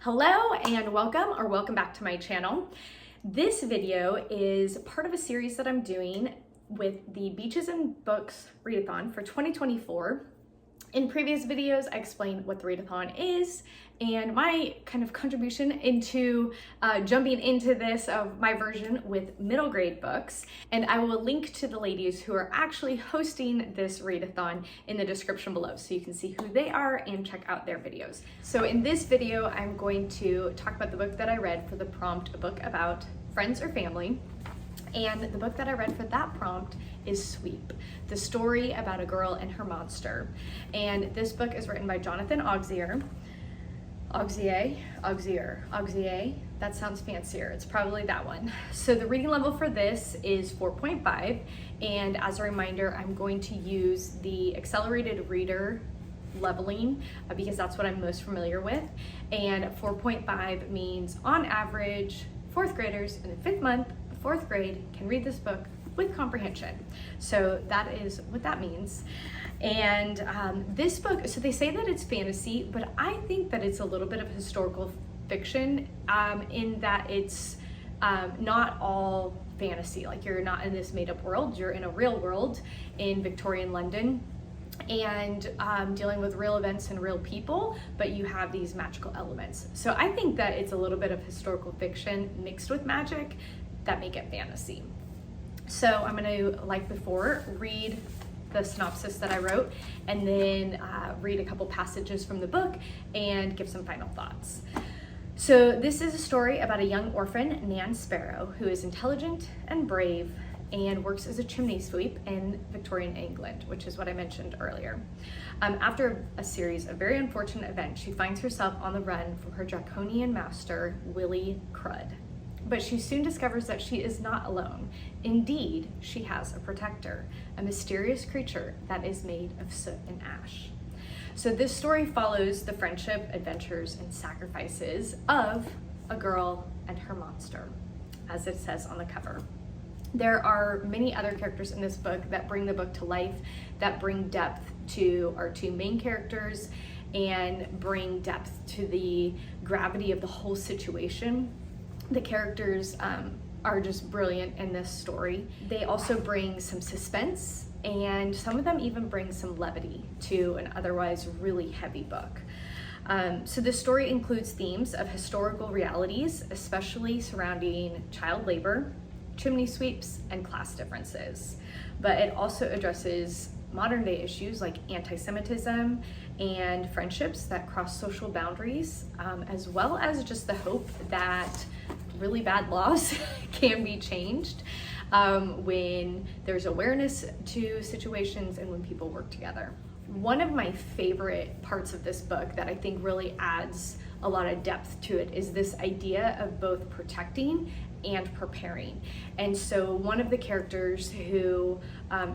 Hello and welcome back to my channel. This video is part of a series that I'm doing with the Beaches and Books Readathon for 2024. In previous videos, I explained what the Readathon is and my kind of contribution into jumping into this of my version with middle grade books. And I will link to the ladies who are actually hosting this Readathon in the description below so you can see who they are and check out their videos. So in this video, I'm going to talk about the book that I read for the prompt, a book about friends or family. And the book that I read for that prompt is Sweep, the story about a girl and her monster. And this book is written by Jonathan Auxier. Auxier, that sounds fancier. It's probably that one. So the reading level for this is 4.5. And as a reminder, I'm going to use the accelerated reader leveling because that's what I'm most familiar with. And 4.5 means on average, fourth graders in the fifth month of fourth grade can read this book with comprehension. So that is what that means. And this book, so they say that it's fantasy, but I think that it's a little bit of historical fiction in that it's not all fantasy. Like, you're not in this made up world, you're in a real world in Victorian London and dealing with real events and real people, but you have these magical elements. So I think that it's a little bit of historical fiction mixed with magic that make it fantasy. So I'm gonna, like before, read the synopsis that I wrote and then read a couple passages from the book and give some final thoughts. So this is a story about a young orphan, Nan Sparrow, who is intelligent and brave and works as a chimney sweep in Victorian England, which is what I mentioned earlier. After a series of very unfortunate events, she finds herself on the run from her draconian master, Willie Crud. But she soon discovers that she is not alone. Indeed, she has a protector, a mysterious creature that is made of soot and ash. So this story follows the friendship, adventures, and sacrifices of a girl and her monster, as it says on the cover. There are many other characters in this book that bring the book to life, that bring depth to our two main characters, and bring depth to the gravity of the whole situation. The characters are just brilliant in this story. They also bring some suspense, and some of them even bring some levity to an otherwise really heavy book. So this story includes themes of historical realities, especially surrounding child labor, chimney sweeps, and class differences. But it also addresses modern day issues like anti-Semitism and friendships that cross social boundaries, as well as just the hope that really bad laws can be changed when there's awareness to situations and when people work together. One of my favorite parts of this book that I think really adds a lot of depth to it is this idea of both protecting and preparing. And so one of the characters who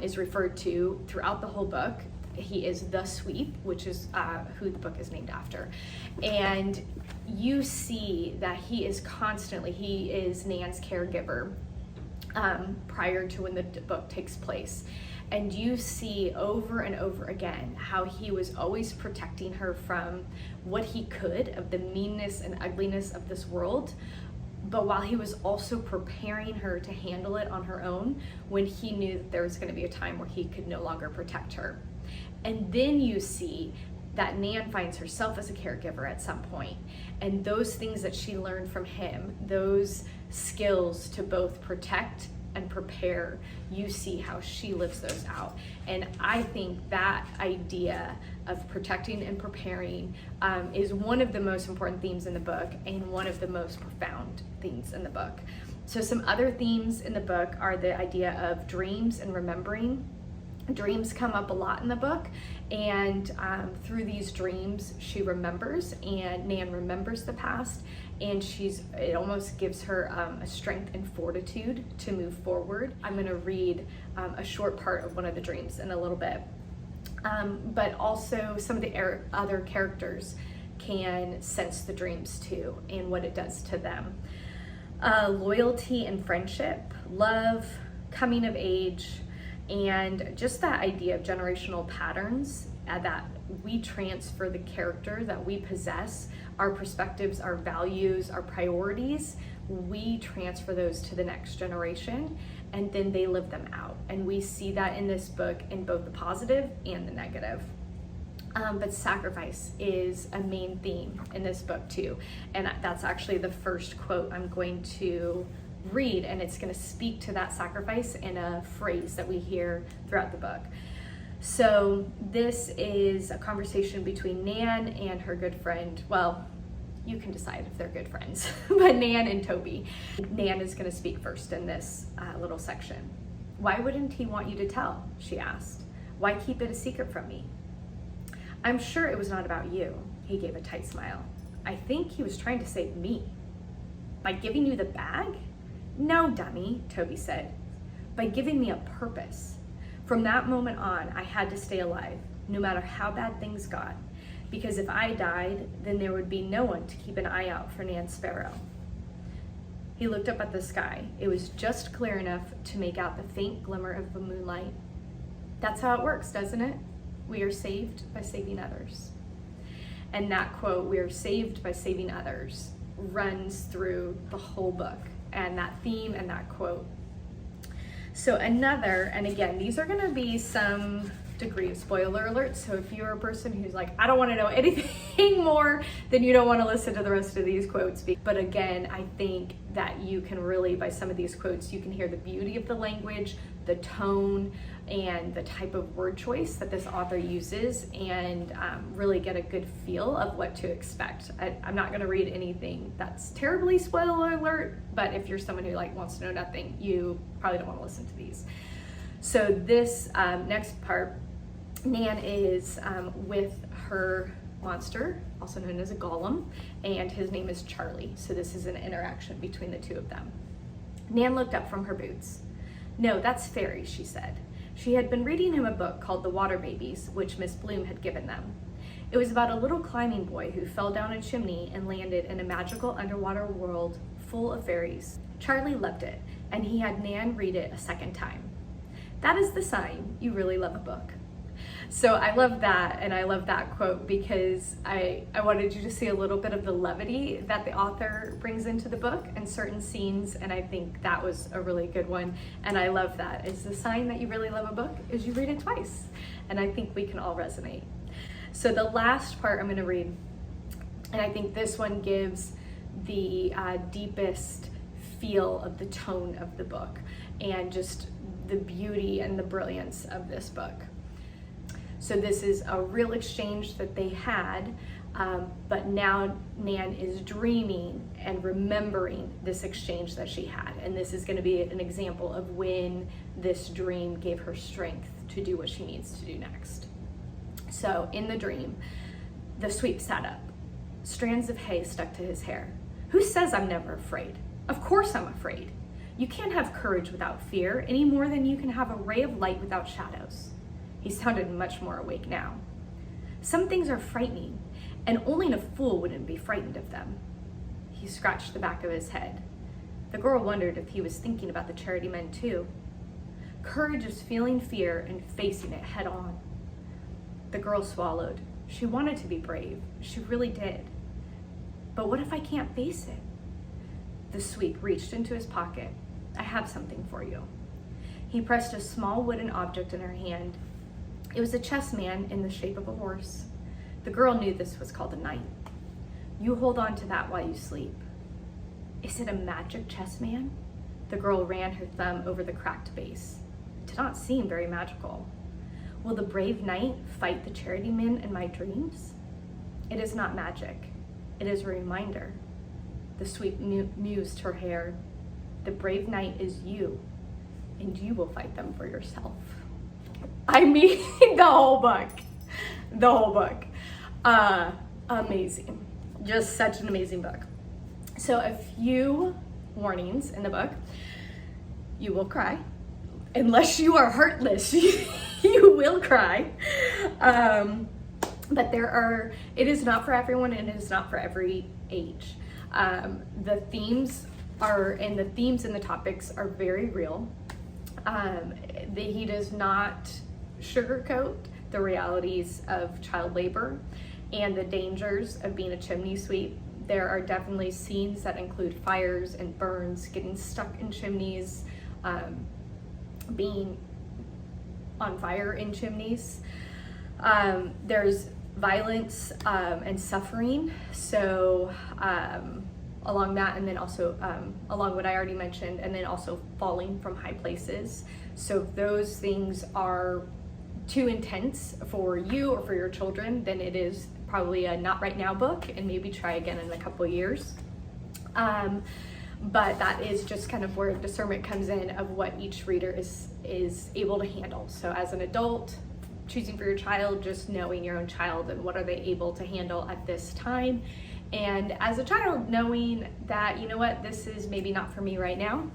is referred to throughout the whole book, he is the Sweep, which is who the book is named after. And you see that he is Nan's caregiver prior to when the book takes place. And you see over and over again how he was always protecting her from what he could of the meanness and ugliness of this world, but while he was also preparing her to handle it on her own when he knew that there was going to be a time where he could no longer protect her. And then you see that Nan finds herself as a caregiver at some point, and those things that she learned from him, those skills to both protect and prepare, you see how she lives those out. And I think that idea of protecting and preparing is one of the most important themes in the book and one of the most profound themes in the book. So some other themes in the book are the idea of dreams and remembering. Dreams come up a lot in the book, and through these dreams she remembers, and Nan remembers the past, and it almost gives her a strength and fortitude to move forward. I'm going to read a short part of one of the dreams in a little bit, but also some of the other characters can sense the dreams too and what it does to them. Loyalty and friendship, love, coming of age, and just that idea of generational patterns that we transfer the character that we possess our perspectives, our values, our priorities, we transfer those to the next generation, and then they live them out. And we see that in this book in both the positive and the negative. But sacrifice is a main theme in this book too. And that's actually the first quote I'm going to read, and it's going to speak to that sacrifice in a phrase that we hear throughout the book. So this is a conversation between Nan and her good friend. Well, you can decide if they're good friends, but Nan and Toby. Nan is going to speak first in this little section. "Why wouldn't he want you to tell?" she asked. "Why keep it a secret from me?" "I'm sure it was not about you." He gave a tight smile. "I think he was trying to save me." "By giving you the bag?" "No, dummy," Toby said. "By giving me a purpose. From that moment on, I had to stay alive, no matter how bad things got. Because if I died, then there would be no one to keep an eye out for Nan Sparrow." He looked up at the sky. It was just clear enough to make out the faint glimmer of the moonlight. That's how it works, doesn't it? We are saved by saving others. And that quote, "we are saved by saving others," runs through the whole book, and that theme and that quote. So another, and again, these are going to be some degree of spoiler alert, so if you're a person who's like, I don't want to know anything more, then you don't want to listen to the rest of these quotes. But again, I think that you can really, by some of these quotes, you can hear the beauty of the language, the tone, and the type of word choice that this author uses, and really get a good feel of what to expect. I'm not going to read anything that's terribly spoiler alert, but if you're someone who wants to know nothing, you probably don't want to listen to these. So this next part, Nan is with her monster, also known as a golem, and his name is Charlie. So this is an interaction between the two of them. Nan looked up from her boots. "No, that's fairy," she said. She had been reading him a book called The Water Babies, which Miss Bloom had given them. It was about a little climbing boy who fell down a chimney and landed in a magical underwater world full of fairies. Charlie loved it, and he had Nan read it a second time. That is the sign you really love a book. So I love that, and I love that quote because I wanted you to see a little bit of the levity that the author brings into the book and certain scenes, and I think that was a really good one. And I love that. It's the sign that you really love a book is you read it twice, and I think we can all resonate. So the last part I'm going to read, and I think this one gives the deepest feel of the tone of the book and just the beauty and the brilliance of this book. So this is a real exchange that they had, but now Nan is dreaming and remembering this exchange that she had. And this is going to be an example of when this dream gave her strength to do what she needs to do next. So in the dream, the sweep sat up. Strands of hay stuck to his hair. "Who says I'm never afraid? Of course I'm afraid. You can't have courage without fear any more than you can have a ray of light without shadows." He sounded much more awake now. "Some things are frightening, and only a fool wouldn't be frightened of them." He scratched the back of his head. The girl wondered if he was thinking about the charity men too. Courage is feeling fear and facing it head on. The girl swallowed. She wanted to be brave. She really did. But what if I can't face it? The sweep reached into his pocket. "I have something for you." He pressed a small wooden object in her hand. It was a chess man in the shape of a horse. The girl knew this was called a knight. "You hold on to that while you sleep." "Is it a magic chess man?" The girl ran her thumb over the cracked base. It did not seem very magical. "Will the brave knight fight the charity men in my dreams?" "It is not magic. It is a reminder." The sweep mused her hair. "The brave knight is you, and you will fight them for yourself." I mean, the whole book. Amazing. Just such an amazing book. So a few warnings in the book. You will cry. Unless you are heartless, you will cry. But it is not for everyone, and it is not for every age. The themes and the topics are very real. He does not sugarcoat the realities of child labor, and the dangers of being a chimney sweep. There are definitely scenes that include fires and burns, getting stuck in chimneys, being on fire in chimneys. There's violence and suffering, so along that, and then also along what I already mentioned, and then also falling from high places. So if those things are too intense for you or for your children, then it is probably a not right now book, and maybe try again in a couple years. But that is just kind of where discernment comes in of what each reader is able to handle. So as an adult, choosing for your child, just knowing your own child and what are they able to handle at this time. And as a child, knowing that, you know what, this is maybe not for me right now.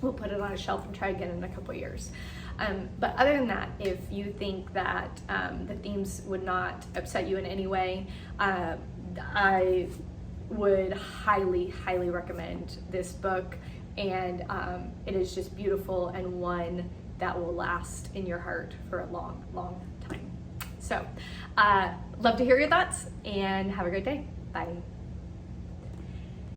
We'll put it on a shelf and try again in a couple years. But other than that, if you think that the themes would not upset you in any way, I would highly recommend this book, and it is just beautiful and one that will last in your heart for a long time. So love to hear your thoughts, and have a great day. Bye.